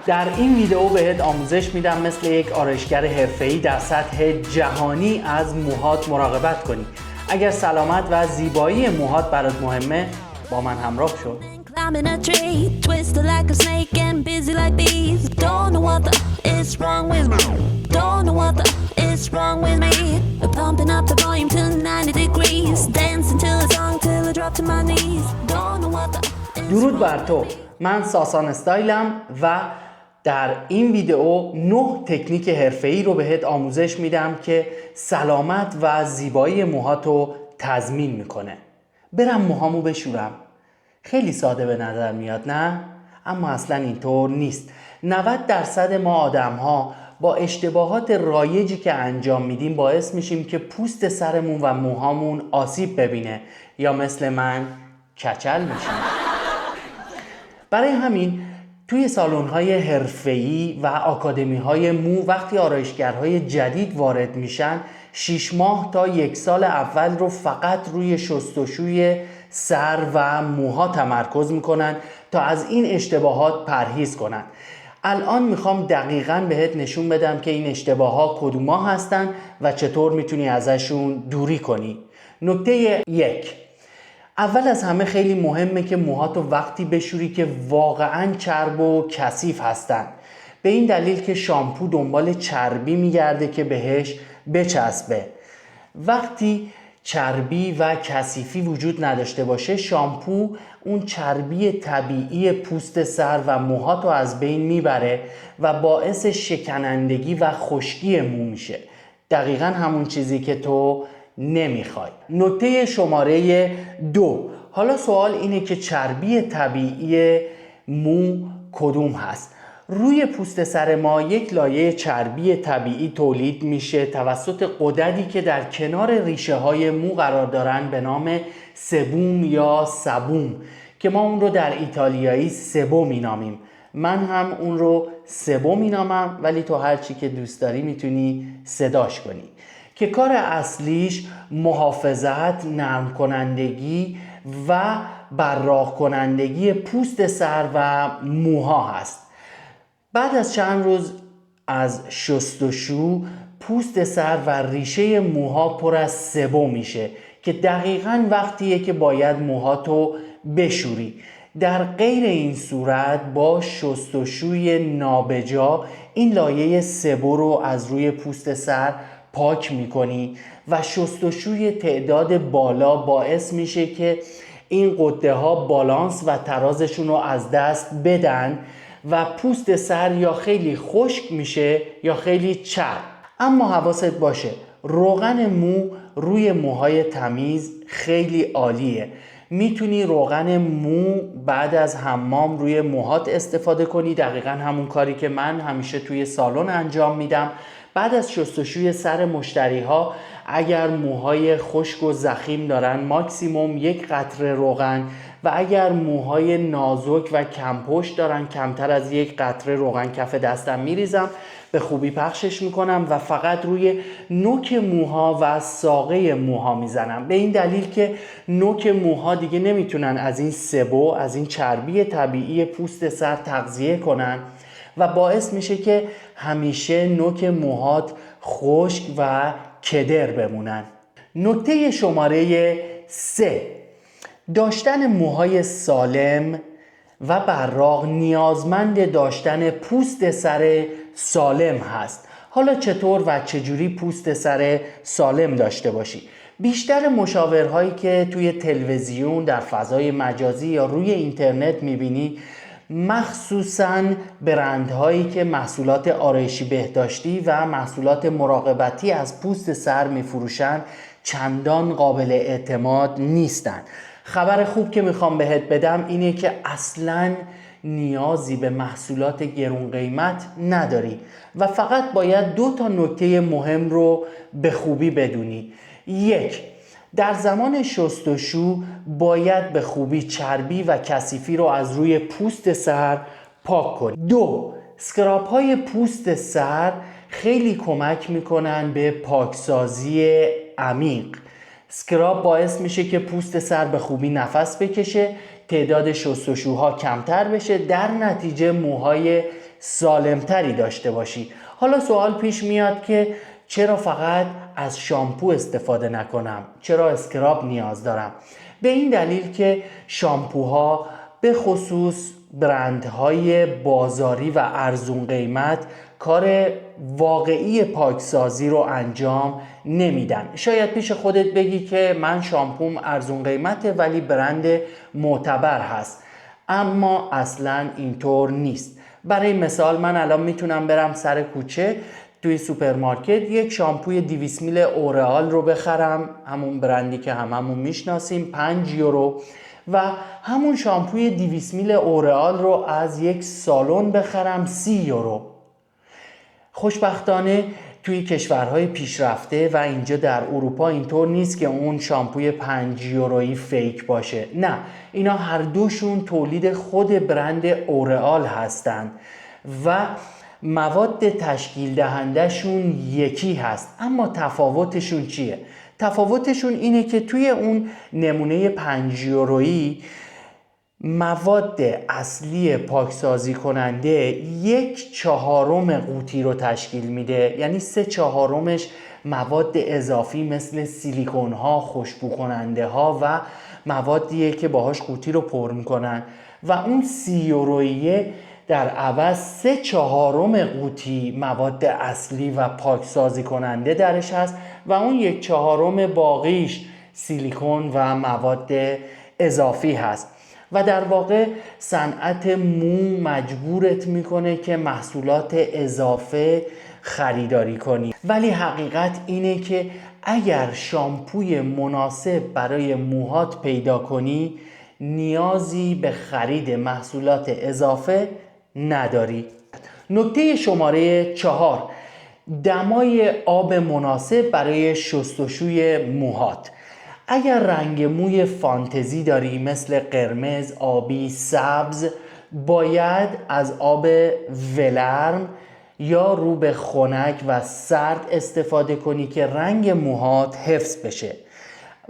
در این ویدیو بهت آموزش میدم مثل یک آرایشگر حرفه‌ای در سطح جهانی از موهات مراقبت کنی. اگر سلامت و زیبایی موهات برات مهمه با من همراه شو. Climbing a tree, twisted like a snake and busy like bees. Don't know what the is wrong with me. Don't know what the is wrong with me. We're pumping up the volume to 90 degrees. Dancing to a song till I drop to my knees. Don't know what the درود بر تو. من ساسان استایلم و در این ویدیو 9 تکنیک حرفه‌ای رو بهت آموزش میدم که سلامت و زیبایی موهاتو تضمین میکنه. برم موهامو بشورم. خیلی ساده به نظر میاد نه؟ اما اصلا اینطور نیست. 90% ما آدم ها با اشتباهات رایجی که انجام میدیم باعث میشیم که پوست سرمون و موهامون آسیب ببینه یا مثل من کچل میشیم. برای همین توی سالن‌های حرفه‌ای و آکادمی‌های مو وقتی آرایشگرهای جدید وارد میشن 6 ماه تا 1 سال اول رو فقط روی شستشوی سر و موها تمرکز میکنن تا از این اشتباهات پرهیز کنن. الان میخوام دقیقاً بهت نشون بدم که این اشتباهات کدوما هستن و چطور میتونی ازشون دوری کنی. نکته 1، اول از همه خیلی مهمه که موهاتو وقتی بشوری که واقعاً چرب و کثیف هستن. به این دلیل که شامپو دنبال چربی میگرده که بهش بچسبه. وقتی چربی و کثیفی وجود نداشته باشه شامپو اون چربی طبیعی پوست سر و موهاتو از بین میبره و باعث شکنندگی و خشکی مو میشه. دقیقاً همون چیزی که تو نمیخوای. نکته شماره 2، حالا سوال اینه که چربی طبیعی مو کدوم هست؟ روی پوست سر ما یک لایه چربی طبیعی تولید میشه توسط غددی که در کنار ریشه های مو قرار دارن به نام سبوم یا سبوم که ما اون رو در ایتالیایی سبو مینامیم. من هم اون رو سبو مینامم ولی تو هر چی که دوست داری میتونی صداش کنی که کار اصلیش محافظت، نرم کنندگی و براق کنندگی پوست سر و موها هست. بعد از چند روز از شستشو پوست سر و ریشه موها پر از سبو میشه که دقیقاً وقتیه که باید موهاتو بشوری. در غیر این صورت با شستشوی نابجا این لایه سبو رو از روی پوست سر پاک میکنی و شستشوی تعداد بالا باعث میشه که این غده ها بالانس و ترازشون رو از دست بدن و پوست سر یا خیلی خشک میشه یا خیلی چرب. اما حواست باشه روغن مو روی موهای تمیز خیلی عالیه. میتونی روغن مو بعد از حمام روی موهات استفاده کنی، دقیقاً همون کاری که من همیشه توی سالن انجام میدم. بعد از شستشوی سر مشتری ها اگر موهای خشک و ضخیم دارن ماکسیموم 1 قطره روغن و اگر موهای نازک و کمپشت دارن کمتر از 1 قطره روغن کف دستم میریزم، به خوبی پخشش میکنم و فقط روی نوک موها و ساقه موها میزنم. به این دلیل که نوک موها دیگه نمیتونن از این سبو، از این چربی طبیعی پوست سر تغذیه کنن و باعث میشه که همیشه نوک موهات خشک و کدر بمونن. نکته شماره 3، داشتن موهای سالم و براق نیازمند داشتن پوست سر سالم هست. حالا چطور و چجوری پوست سر سالم داشته باشی؟ بیشتر مشاورهایی که توی تلویزیون، در فضای مجازی یا روی اینترنت میبینی مخصوصاً برندهایی که محصولات آرایشی بهداشتی و محصولات مراقبتی از پوست سر میفروشن چندان قابل اعتماد نیستن. خبر خوب که میخوام بهت بدم اینه که اصلاً نیازی به محصولات گرون قیمت نداری و فقط باید 2 تا نکته مهم رو به خوبی بدونی. 1، در زمان شستشو باید به خوبی چربی و کثیفی رو از روی پوست سر پاک کنی. 2، اسکراب های پوست سر خیلی کمک میکنن به پاکسازی عمیق. اسکراب باعث میشه که پوست سر به خوبی نفس بکشه، تعداد شستشوها کمتر بشه، در نتیجه موهای سالمتری داشته باشی. حالا سوال پیش میاد که چرا فقط از شامپو استفاده نکنم؟ چرا اسکراب نیاز دارم؟ به این دلیل که شامپوها به خصوص برندهای بازاری و ارزون قیمت کار واقعی پاکسازی رو انجام نمیدن. شاید پیش خودت بگی که من شامپوم ارزون قیمته ولی برند معتبر هست، اما اصلا اینطور نیست. برای مثال من الان میتونم برم سر کوچه توی سوپرمارکت یک شامپوی 200 میل اورئال رو بخرم، همون برندی که هممون میشناسیم، 5 یورو، و همون شامپوی 200 میل اورئال رو از یک سالن بخرم 30 یورو. خوشبختانه توی کشورهای پیشرفته و اینجا در اروپا اینطور نیست که اون شامپوی 5 یورویی فیک باشه. نه، اینا هر دوشون تولید خود برند اورئال هستن و مواد تشکیل دهنده شون یکی هست، اما تفاوتشون چیه؟ تفاوتشون اینه که توی اون نمونه 5 یورویی مواد اصلی پاکسازی کننده 1/4 قوطی رو تشکیل میده، یعنی 3/4 مواد اضافی مثل سیلیکون ها، خوشبو کننده ها و موادیه که باهاش قوطی رو پر میکنن، و اون 30 یورویی در عوض 3/4 قوطی مواد اصلی و پاکسازی کننده درش هست و اون 1/4 باقیش سیلیکون و مواد اضافی هست. و در واقع صنعت مو مجبورت میکنه که محصولات اضافه خریداری کنی، ولی حقیقت اینه که اگر شامپوی مناسب برای موهات پیدا کنی نیازی به خرید محصولات اضافه نداری. نکته شماره 4، دمای آب مناسب برای شستشوی موهات. اگر رنگ موی فانتزی داری مثل قرمز، آبی، سبز، باید از آب ولرم یا روب خنک و سرد استفاده کنی که رنگ موهات حفظ بشه.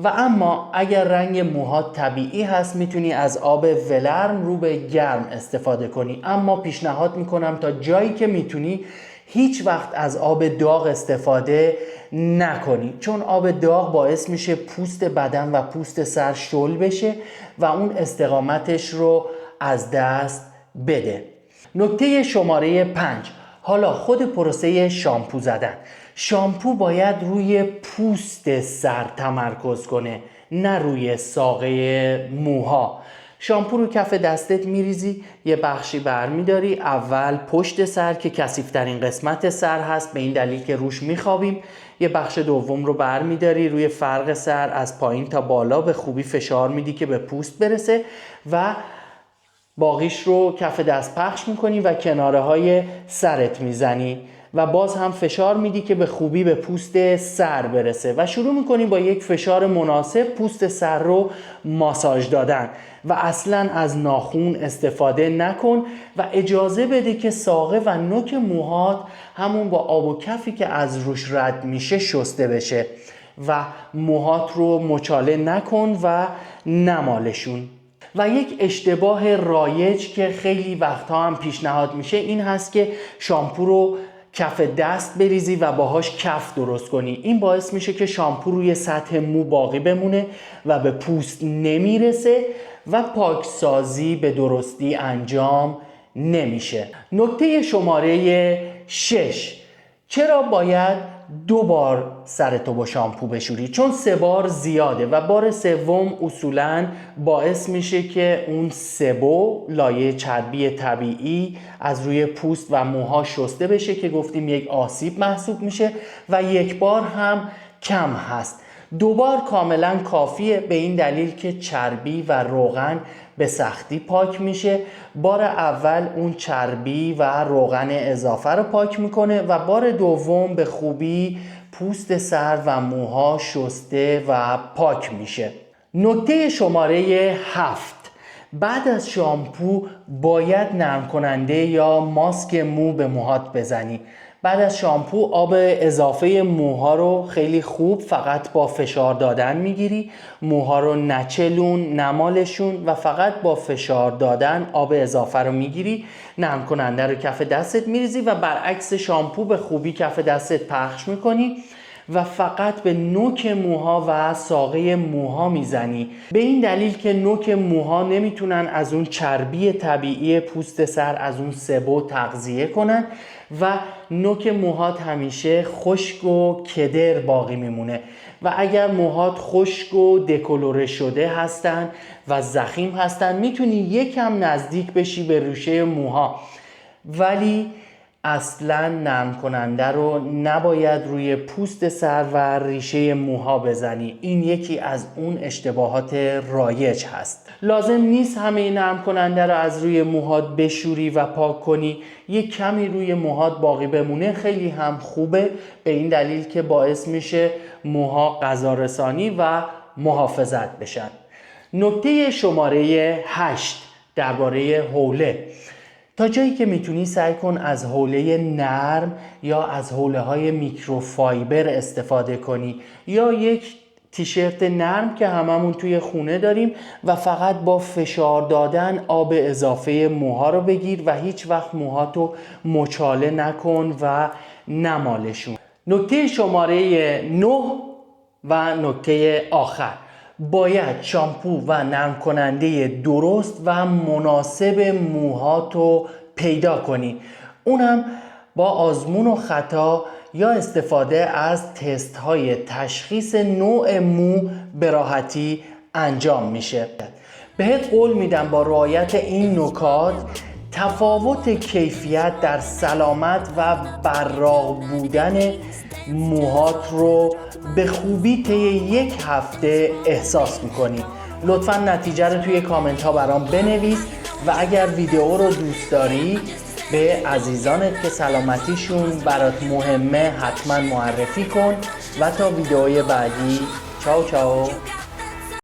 و اما اگر رنگ موهات طبیعی هست میتونی از آب ولرم روب گرم استفاده کنی، اما پیشنهاد میکنم تا جایی که میتونی هیچ وقت از آب داغ استفاده نکنی، چون آب داغ باعث میشه پوست بدن و پوست سر شل بشه و اون استقامتش رو از دست بده. نکته شماره 5، حالا خود پروسه شامپو زدن. شامپو باید روی پوست سر تمرکز کنه، نه روی ساقه موها. شامپو رو کف دستت میریزی، یه بخشی برمیداری، اول پشت سر که کثیف‌ترین قسمت سر هست به این دلیل که روش میخوابیم، یه بخش دوم رو برمیداری روی فرق سر، از پایین تا بالا به خوبی فشار میدی که به پوست برسه و باقیش رو کف دست پخش میکنی و کناره های سرت میزنی و باز هم فشار میدی که به خوبی به پوست سر برسه و شروع میکنی با یک فشار مناسب پوست سر رو ماساژ دادن و اصلا از ناخن استفاده نکن و اجازه بده که ساقه و نوک موهات همون با آب و کفی که از روش رد میشه شسته بشه و موهات رو مچاله نکن و نمالشون. و یک اشتباه رایج که خیلی وقتها هم پیشنهاد میشه این هست که شامپو رو کف دست بریزی و باهاش کف درست کنی. این باعث میشه که شامپو روی سطح مو باقی بمونه و به پوست نمیرسه و پاکسازی به درستی انجام نمیشه. نکته شماره 6، چرا باید 2 بار سرتو با شامپو بشوری؟ چون 3 بار زیاده و بار سوم اصولاً باعث میشه که اون سبو، لایه چربی طبیعی، از روی پوست و موها شسته بشه که گفتیم یک آسیب محسوب میشه و 1 بار هم کم هست. 2 بار کاملا کافیه به این دلیل که چربی و روغن به سختی پاک میشه. بار اول اون چربی و روغن اضافه رو پاک میکنه و بار دوم به خوبی پوست سر و موها شسته و پاک میشه. نکته شماره 7، بعد از شامپو باید نرم کننده یا ماسک مو به موهات بزنی. بعد از شامپو آب اضافه موها رو خیلی خوب فقط با فشار دادن میگیری. موها رو نچلون، نمالشون و فقط با فشار دادن آب اضافه رو میگیری. نرم کننده رو کف دستت میریزی و برعکس شامپو به خوبی کف دستت پخش میکنی و فقط به نوک موها و ساقه موها میزنی. به این دلیل که نوک موها نمیتونن از اون چربی طبیعی پوست سر، از اون سبو تغذیه کنن و نوک موهات همیشه خشک و کدر باقی میمونه و اگر موهات خشک و دکولوره شده هستن و ضخیم هستن میتونی یکم نزدیک بشی به ریشه موها، ولی اصلا نرم کننده رو نباید روی پوست سر و ریشه موها بزنی. این یکی از اون اشتباهات رایج هست. لازم نیست همه نرم کننده رو از روی موهات بشوری و پاک کنی. یک کمی روی موهات باقی بمونه خیلی هم خوبه، به این دلیل که باعث میشه موها غذا رسانی و محافظت بشن. نکته شماره 8 درباره حوله. تا جایی که میتونی سعی کن از حوله نرم یا از حوله های میکروفایبر استفاده کنی یا یک تیشرت نرم که هممون توی خونه داریم و فقط با فشار دادن آب اضافه موها رو بگیر و هیچ وقت موهاتو مچاله نکن و نمالشون. نکته شماره 9 و نکته آخر، باید شامپو و نرم کننده درست و مناسب موهاتو پیدا کنی. اونم با آزمون و خطا یا استفاده از تست های تشخیص نوع مو به راحتی انجام میشه. بهت قول میدم با رعایت این نکات تفاوت کیفیت در سلامت و براق بودن موهات رو به خوبی طی یک هفته احساس میکنی. لطفاً نتیجه رو توی کامنت ها برام بنویس و اگر ویدیو رو دوست داری به عزیزانت که سلامتیشون برات مهمه حتما معرفی کن و تا ویدیوی بعدی چاو چاو.